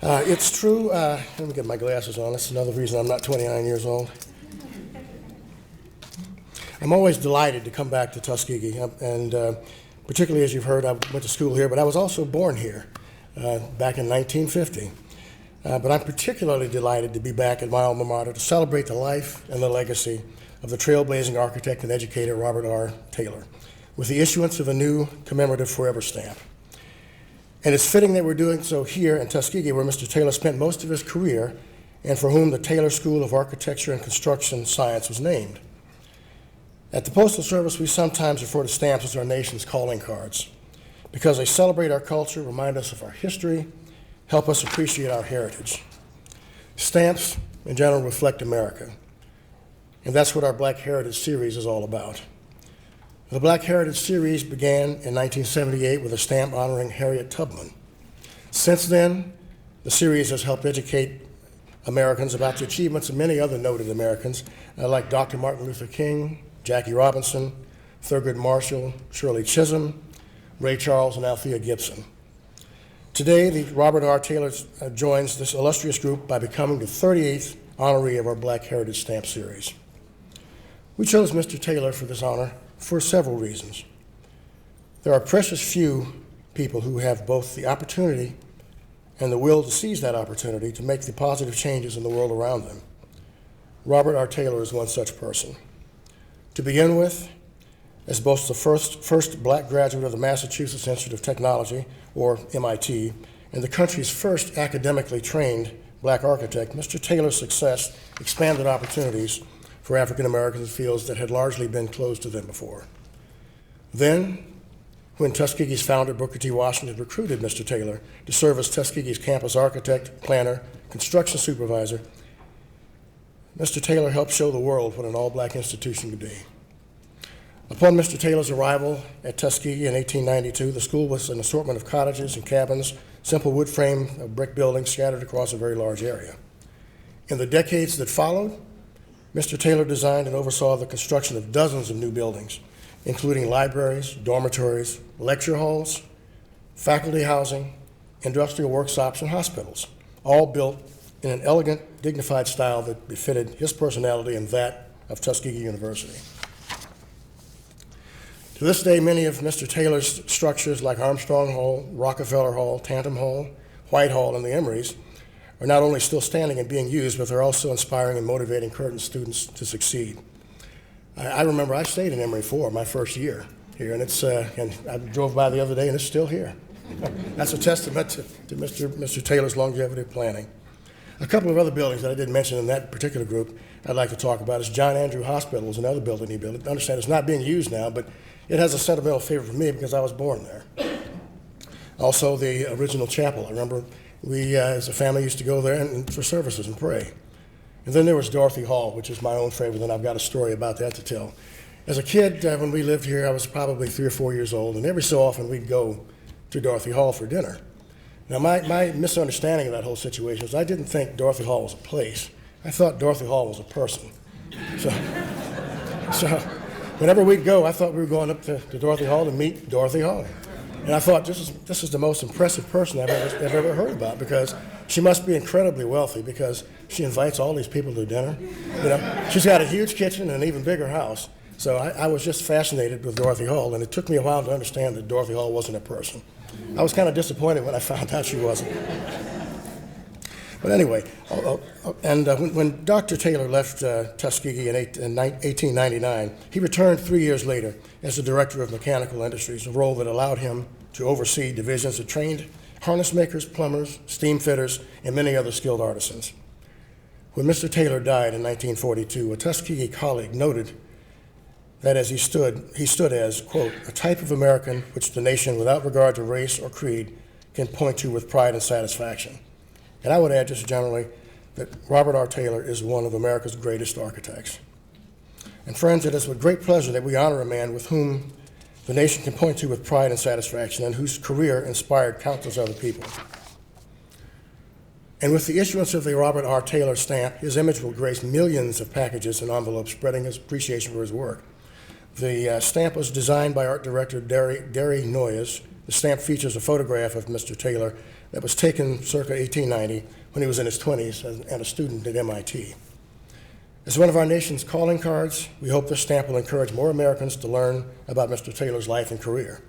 It's true, let me get my glasses on. That's another reason I'm not 29 years old. I'm always delighted to come back to Tuskegee, and particularly as you've heard, I went to school here, but I was also born here back in 1950. But I'm particularly delighted to be back at my alma mater to celebrate the life and the legacy of the trailblazing architect and educator Robert R. Taylor with the issuance of a new commemorative forever stamp. And it's fitting that we're doing so here in Tuskegee, where Mr. Taylor spent most of his career and for whom the Taylor School of Architecture and Construction Science was named. At the Postal Service, we sometimes refer to stamps as our nation's calling cards because they celebrate our culture, remind us of our history, help us appreciate our heritage. Stamps, in general, reflect America, and that's what our Black Heritage Series is all about. The Black Heritage Series began in 1978 with a stamp honoring Harriet Tubman. Since then, the series has helped educate Americans about the achievements of many other noted Americans, like Dr. Martin Luther King, Jackie Robinson, Thurgood Marshall, Shirley Chisholm, Ray Charles, and Althea Gibson. Today, the Robert R. Taylor joins this illustrious group by becoming the 38th honoree of our Black Heritage Stamp Series. We chose Mr. Taylor for this honor for several reasons. There are precious few people who have both the opportunity and the will to seize that opportunity to make the positive changes in the world around them. Robert R. Taylor is one such person. To begin with, as both the first black graduate of the Massachusetts Institute of Technology, or MIT, and the country's first academically trained black architect, Mr. Taylor's success expanded opportunities for African Americans in fields that had largely been closed to them before. Then, when Tuskegee's founder, Booker T. Washington, recruited Mr. Taylor to serve as Tuskegee's campus architect, planner, construction supervisor, Mr. Taylor helped show the world what an all-black institution could be. Upon Mr. Taylor's arrival at Tuskegee in 1892, the school was an assortment of cottages and cabins, simple wood frame brick buildings scattered across a very large area. In the decades that followed, Mr. Taylor designed and oversaw the construction of dozens of new buildings, including libraries, dormitories, lecture halls, faculty housing, industrial workshops, and hospitals, all built in an elegant, dignified style that befitted his personality and that of Tuskegee University. To this day, many of Mr. Taylor's structures like Armstrong Hall, Rockefeller Hall, Tantum Hall, White Hall, and the Emorys are not only still standing and being used, but they're also inspiring and motivating current students to succeed. I remember I stayed in Emory for my first year here, and and I drove by the other day, and it's still here. That's a testament to Mr. Taylor's longevity of planning. A couple of other buildings that I didn't mention in that particular group I'd like to talk about is John Andrew Hospital is another building he built. I understand it's not being used now, but it has a sentimental favor for me because I was born there. Also, the original chapel. I remember we, as a family, used to go there for services and pray. And then there was Dorothy Hall, which is my own favorite, and I've got a story about that to tell. As a kid, when we lived here, I was probably 3 or 4 years old, and every so often we'd go to Dorothy Hall for dinner. Now, my misunderstanding of that whole situation is I didn't think Dorothy Hall was a place. I thought Dorothy Hall was a person. So whenever we'd go, I thought we were going up to Dorothy Hall to meet Dorothy Hall. And I thought, this is the most impressive person I've ever heard about, because she must be incredibly wealthy because she invites all these people to dinner. You know, she's got a huge kitchen and an even bigger house. So I was just fascinated with Dorothy Hall, and it took me a while to understand that Dorothy Hall wasn't a person. I was kind of disappointed when I found out she wasn't. But anyway, when Dr. Taylor left Tuskegee in 1899, he returned 3 years later as the director of mechanical industries, a role that allowed him to oversee divisions that trained harness makers, plumbers, steam fitters, and many other skilled artisans. When Mr. Taylor died in 1942, a Tuskegee colleague noted that as he stood as, quote, a type of American which the nation, without regard to race or creed, can point to with pride and satisfaction. And I would add just generally that Robert R. Taylor is one of America's greatest architects. And friends, it is with great pleasure that we honor a man with whom the nation can point to with pride and satisfaction and whose career inspired countless other people. And with the issuance of the Robert R. Taylor stamp, his image will grace millions of packages and envelopes spreading his appreciation for his work. The stamp was designed by art director Derry Noyes. The stamp features a photograph of Mr. Taylor that was taken circa 1890 when he was in his 20s and a student at MIT. As one of our nation's calling cards, we hope this stamp will encourage more Americans to learn about Mr. Taylor's life and career.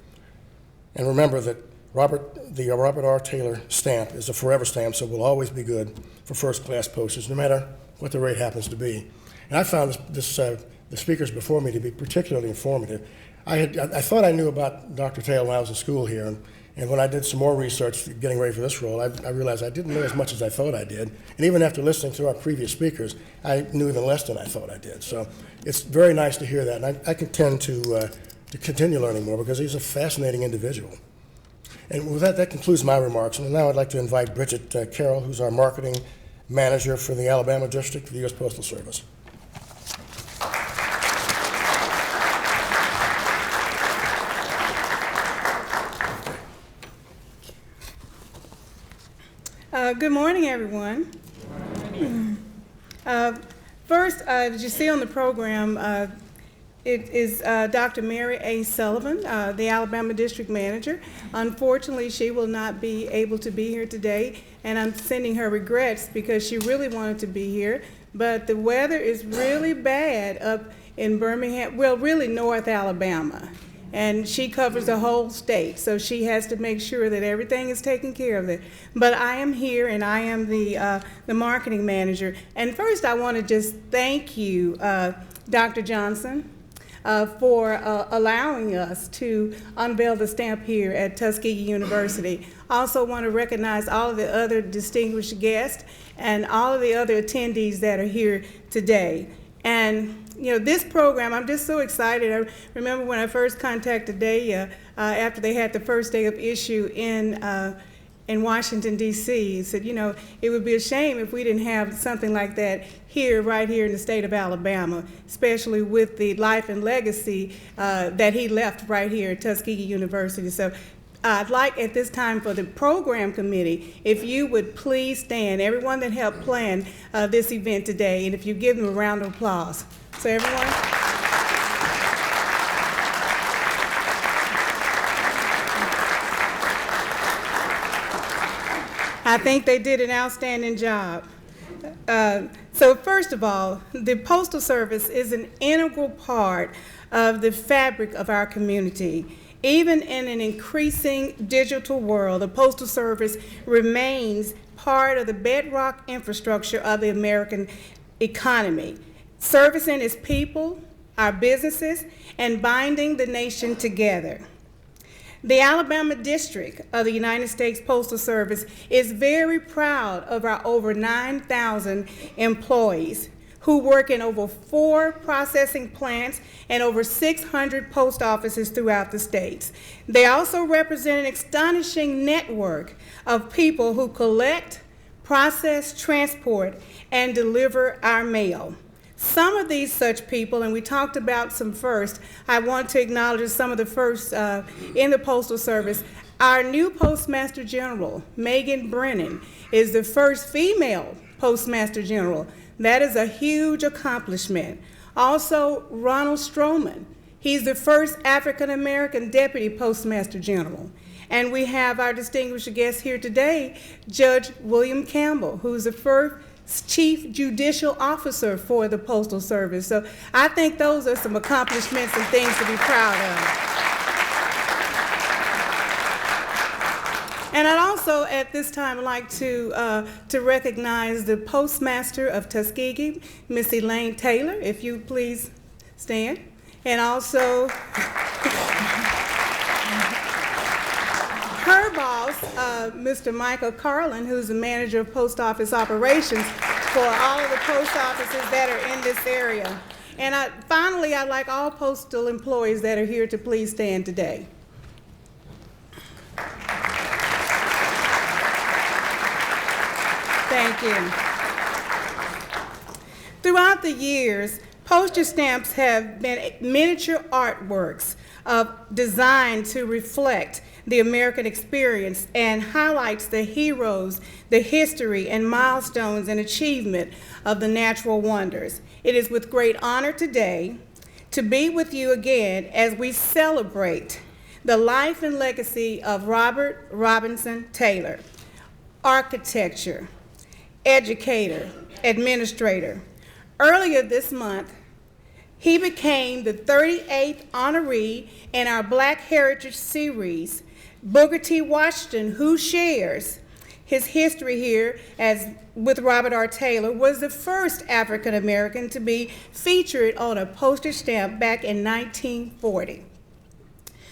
And remember that the Robert R. Taylor stamp is a forever stamp, so it will always be good for first-class postage, no matter what the rate happens to be. And I found the speakers before me to be particularly informative. I thought I knew about Dr. Taylor when I was in school here, and when I did some more research getting ready for this role, I realized I didn't know as much as I thought I did. And even after listening to our previous speakers, I knew even less than I thought I did. So it's very nice to hear that, and I intend to continue learning more because he's a fascinating individual. And with that, that concludes my remarks. And now I'd like to invite Bridget Carroll, who's our marketing manager for the Alabama District of the U.S. Postal Service.
Good morning, everyone. First, as you see on the program, it is Dr. Mary A. Sullivan, the Alabama District Manager. Unfortunately, she will not be able to be here today, and I'm sending her regrets because she really wanted to be here, but the weather is really bad up in Birmingham, well, really North Alabama. And she covers the whole state, so she has to make sure that everything is taken care of it. But I am here, and I am the marketing manager. And first, I want to just thank you, Dr. Johnson. for allowing us to unveil the stamp here at Tuskegee University. I also want to recognize all of the other distinguished guests and all of the other attendees that are here today. And you know, this program, I'm just so excited. I remember when I first contacted DAIA after they had the first day of issue in Washington, D.C., he said, you know, it would be a shame if we didn't have something like that here, right here in the state of Alabama, especially with the life and legacy that he left right here at Tuskegee University. So I'd like at this time for the program committee, if you would please stand, everyone that helped plan this event today, and if you give them a round of applause. So everyone. I think they did an outstanding job. So first of all, the Postal Service is an integral part of the fabric of our community. Even in an increasing digital world, the Postal Service remains part of the bedrock infrastructure of the American economy, servicing its people, our businesses, and binding the nation together. The Alabama District of the United States Postal Service is very proud of our over 9,000 employees who work in over 4 processing plants and over 600 post offices throughout the states. They also represent an astonishing network of people who collect, process, transport, and deliver our mail. Some of these such people, and we talked about some first, I want to acknowledge some of the first in the Postal Service. Our new Postmaster General, Megan Brennan, is the first female Postmaster General. That is a huge accomplishment. Also, Ronald Stroman, he's the first African-American Deputy Postmaster General. And we have our distinguished guest here today, Judge William Campbell, who's the first Chief Judicial Officer for the Postal Service. So I think those are some accomplishments and things to be proud of. And I'd also at this time like to recognize the Postmaster of Tuskegee, Miss Elaine Taylor, if you please stand. And also her boss, Mr. Michael Carlin, who's the manager of post office operations for all of the post offices that are in this area. And finally, I'd like all postal employees that are here to please stand today. Thank you. Throughout the years, postage stamps have been miniature artworks designed to reflect the American experience and highlights the heroes, the history, and milestones and achievement of the natural wonders. It is with great honor today to be with you again as we celebrate the life and legacy of Robert Robinson Taylor, architecture, educator, administrator. Earlier this month, he became the 38th honoree in our Black Heritage Series. Booker T. Washington, who shares his history here as with Robert R. Taylor, was the first African American to be featured on a postage stamp back in 1940.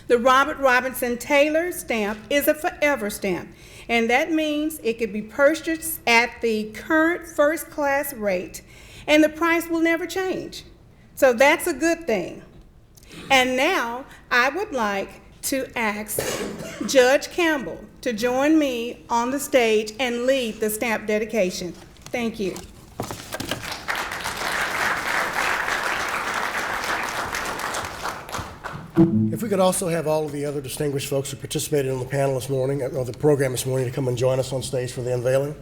The Robert Robinson Taylor stamp is a forever stamp, and that means it could be purchased at the current first-class rate, and the price will never change. So that's a good thing. And now I would like to ask Judge Campbell to join me on the stage and lead the stamp dedication. Thank you.
If we could also have all of the other distinguished folks who participated on the panel this morning, or the program this morning, to come and join us on stage for the unveiling.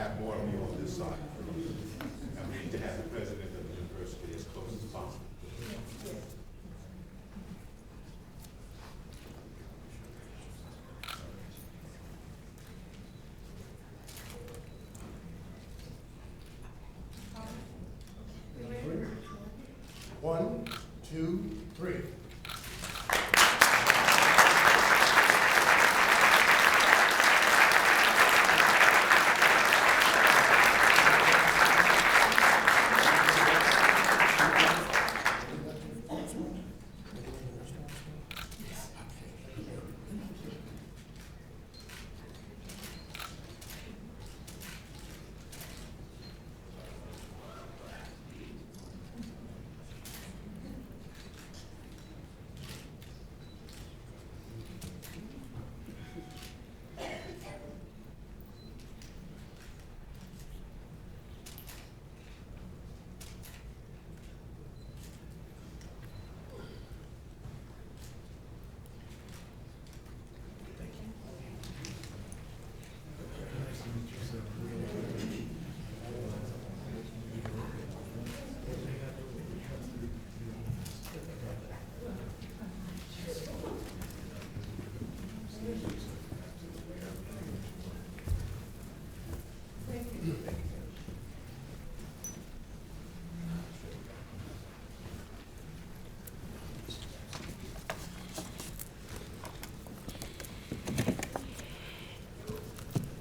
have more of you on this side. And we need to have the president of the university as close as possible.
One, two, three.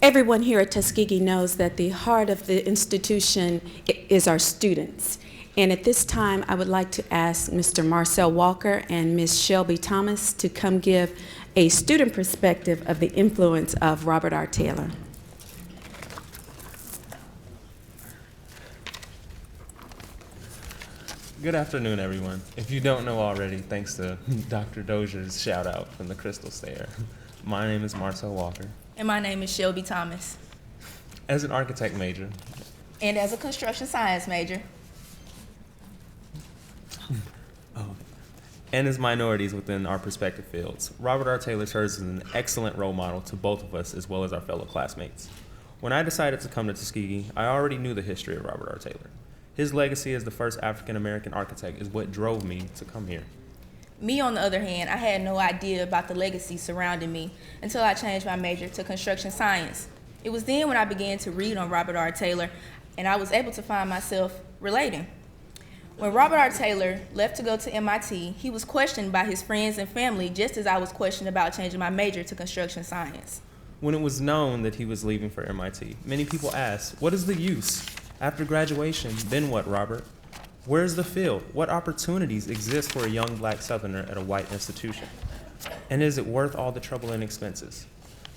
Everyone here at Tuskegee knows that the heart of the institution is our students. And at this time, I would like to ask Mr. Marcel Walker and Ms. Shelby Thomas to come give a student perspective of the influence of Robert R. Taylor.
Good afternoon, everyone. If you don't know already, thanks to Dr. Dozier's shout out from the Crystal Stair, my name is Marcel Walker.
And my name is Shelby Thomas.
As an architect major.
And as a construction science major.
And as minorities within our respective fields, Robert R. Taylor serves as an excellent role model to both of us as well as our fellow classmates. When I decided to come to Tuskegee, I already knew the history of Robert R. Taylor. His legacy as the first African-American architect is what drove me to come here.
Me, on the other hand, I had no idea about the legacy surrounding me until I changed my major to construction science. It was then when I began to read on Robert R. Taylor, and I was able to find myself relating. When Robert R. Taylor left to go to MIT, he was questioned by his friends and family just as I was questioned about changing my major to construction science.
When it was known that he was leaving for MIT, many people asked, what is the use? After graduation, then what, Robert? Where's the field? What opportunities exist for a young black Southerner at a white institution? And is it worth all the trouble and expenses?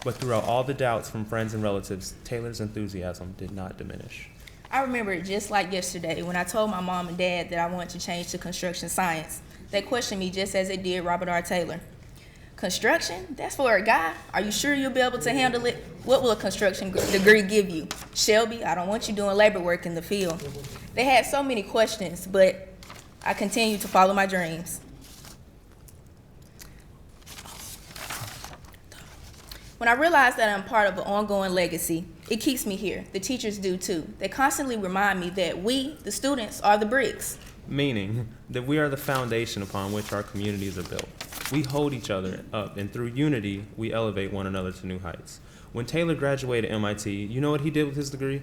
But throughout all the doubts from friends and relatives, Taylor's enthusiasm did not diminish.
I remember it just like yesterday when I told my mom and dad that I wanted to change to construction science. They questioned me just as they did Robert R. Taylor. Construction? That's for a guy? Are you sure you'll be able to handle it? What will a construction degree give you? Shelby, I don't want you doing labor work in the field. They had so many questions, but I continued to follow my dreams. When I realized that I'm part of an ongoing legacy, it keeps me here. The teachers do too. They constantly remind me that we, the students, are the bricks.
Meaning that we are the foundation upon which our communities are built. We hold each other up, and through unity, we elevate one another to new heights. When Taylor graduated MIT, you know what he did with his degree?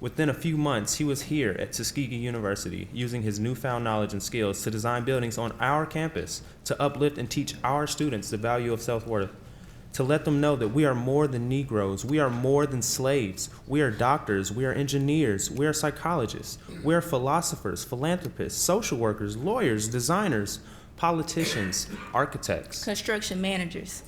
Within a few months, he was here at Tuskegee University, using his newfound knowledge and skills to design buildings on our campus, to uplift and teach our students the value of self-worth, to let them know that we are more than Negroes, we are more than slaves, we are doctors, we are engineers, we are psychologists, we are philosophers, philanthropists, social workers, lawyers, designers, politicians, architects,
Construction managers.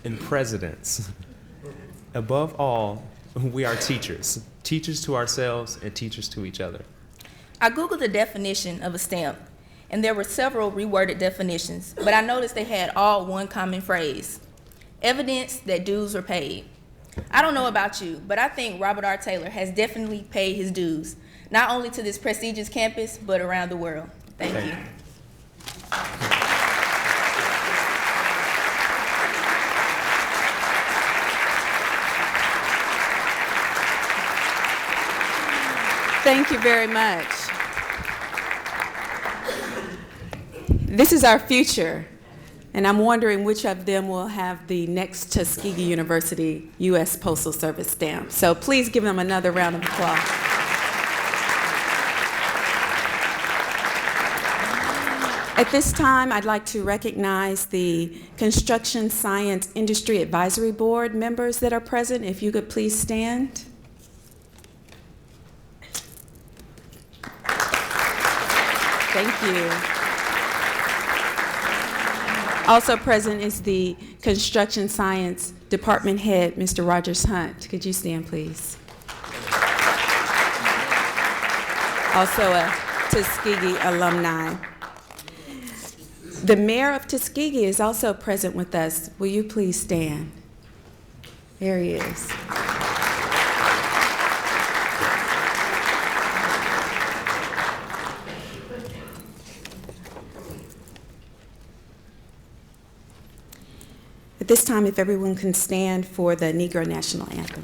and presidents. Above all, we are teachers, teachers to ourselves and teachers to each other.
I Googled the definition of a stamp, and there were several reworded definitions, but I noticed they had all one common phrase: evidence that dues were paid. I don't know about you, but I think Robert R. Taylor has definitely paid his dues, not only to this prestigious campus, but around the world. Thank you.
Thank you very much. This is our future, and I'm wondering which of them will have the next Tuskegee University U.S. Postal Service stamp. So please give them another round of applause. At this time, I'd like to recognize the Construction Science Industry Advisory Board members that are present. If you could please stand. Thank you. Also present is the Construction Science Department Head, Mr. Rogers Hunt. Could you stand, please? Also a Tuskegee alumni. The Mayor of Tuskegee is also present with us. Will you please stand? There he is. At this time, if everyone can stand for the Negro National Anthem.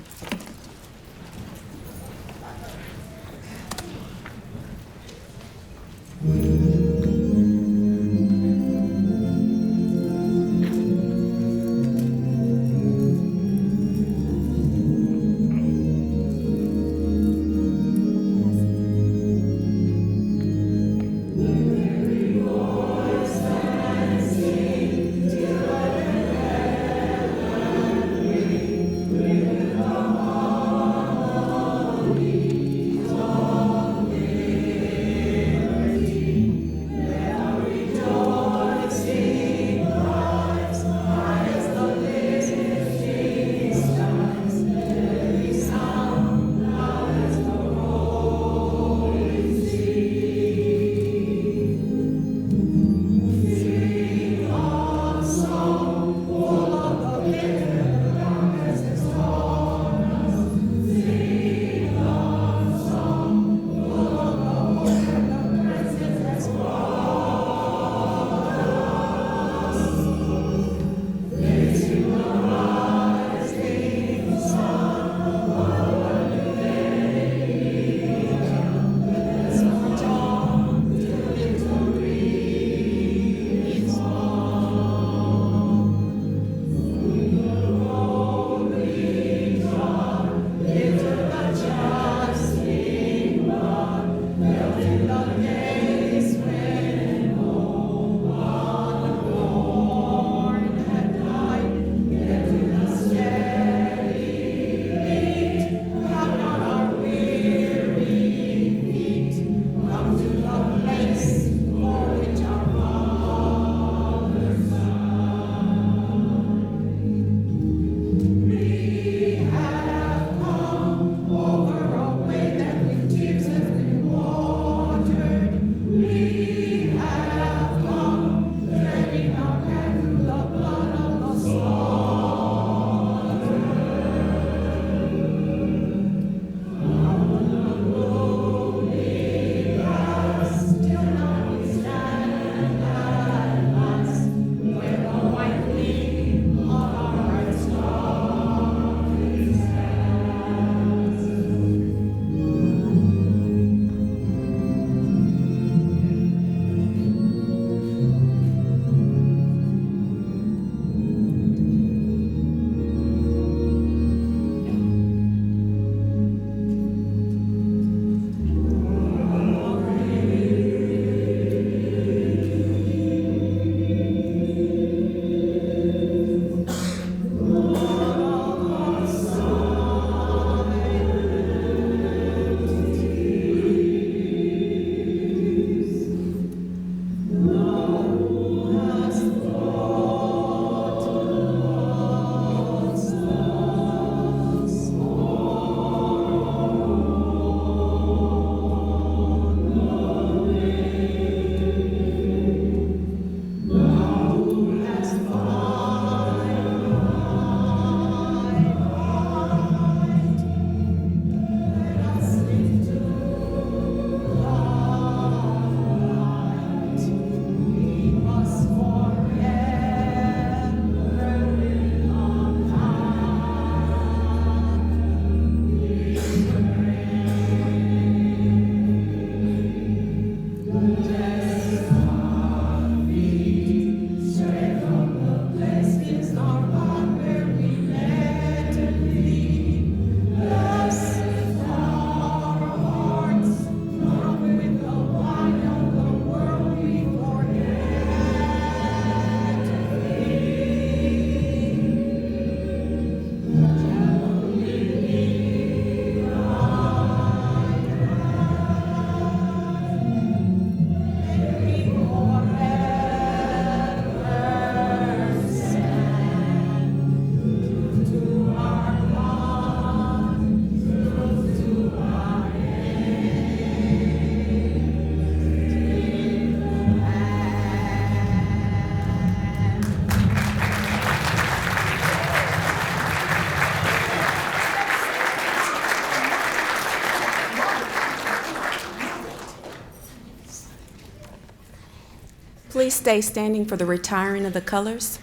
stay standing for the retiring of the colors?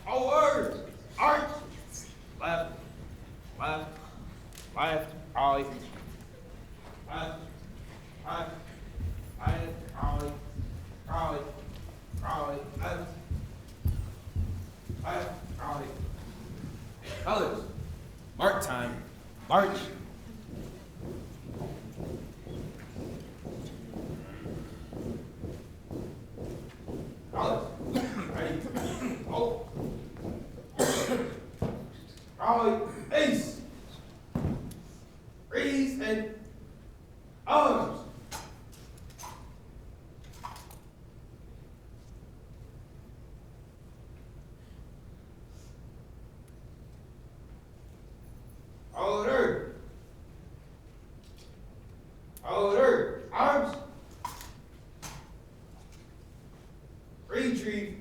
Forward, arch, left, left, left, ollie, left, left, right, ollie, ollie, ollie, left, left, ollie. Colors, mark time, march. Colors, ready, oh. Ollie, ace, freeze, and arms. Order. Order. Arms. Retrieve.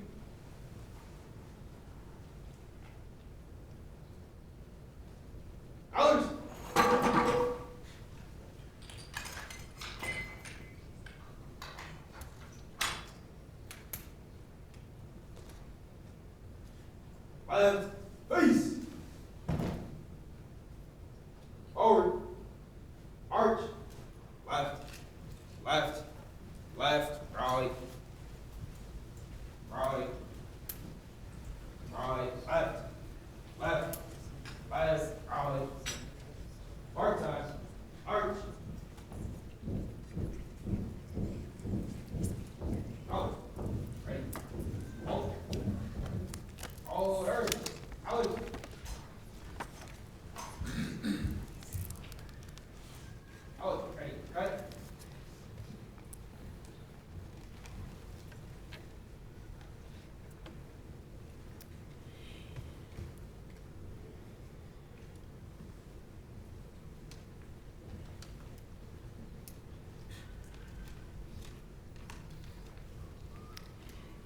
Colors. Left, face. Forward, arch, left, left, left, right, right, right, left, left, left, right. Mark time, arch. Out, ready, hold, order, out. Out, ready, cut.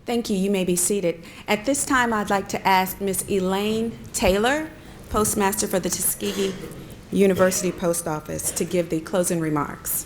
Thank you. You may be seated. At this time, I'd like to ask Ms. Elaine Taylor, Postmaster for the Tuskegee University Post Office, to give the closing remarks.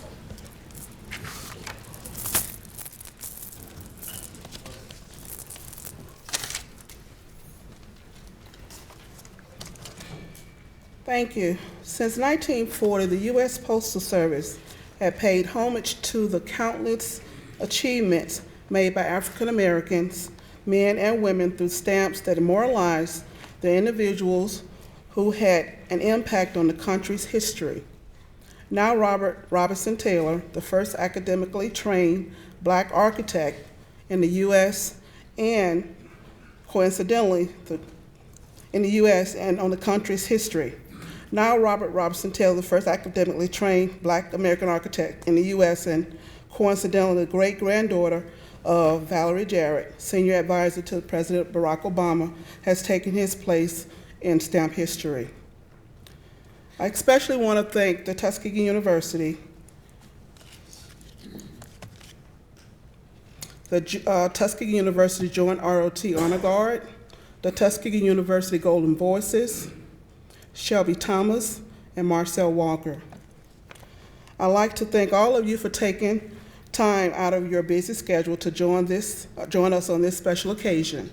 Thank you. Since 1940, the U.S. Postal Service had paid homage to the countless achievements made by African Americans, men and women, through stamps that immortalized the individuals who had an impact on the country's history. Now Robert Robinson Taylor, the first academically trained Black architect in the U.S. and coincidentally in the U.S. and on the country's history. Now Robert Robinson Taylor, the first academically trained Black American architect in the U.S. and coincidentally the great-granddaughter of Valerie Jarrett, senior advisor to President Barack Obama, has taken his place in stamp history. I especially want to thank the Tuskegee University, the Tuskegee University Joint ROT Honor Guard, the Tuskegee University Golden Voices, Shelby Thomas, and Marcel Walker. I'd like to thank all of you for taking time out of your busy schedule to join us on this special occasion.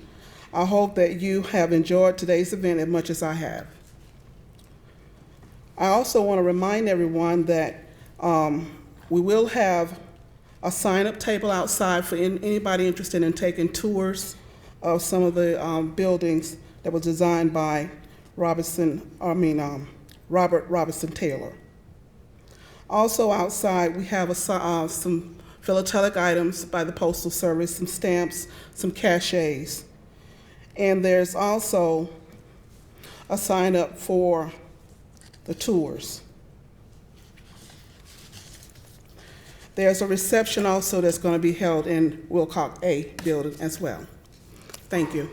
I hope that you have enjoyed today's event as much as I have. I also want to remind everyone that we will have a sign-up table outside for anybody interested in taking tours of some of the buildings that were designed by Robert Robinson Taylor. Also outside, we have some philatelic items by the Postal Service, some stamps, some cachets. And there's also a sign up for the tours. There's a reception also that's going to be held in Wilcox A building as well. Thank you.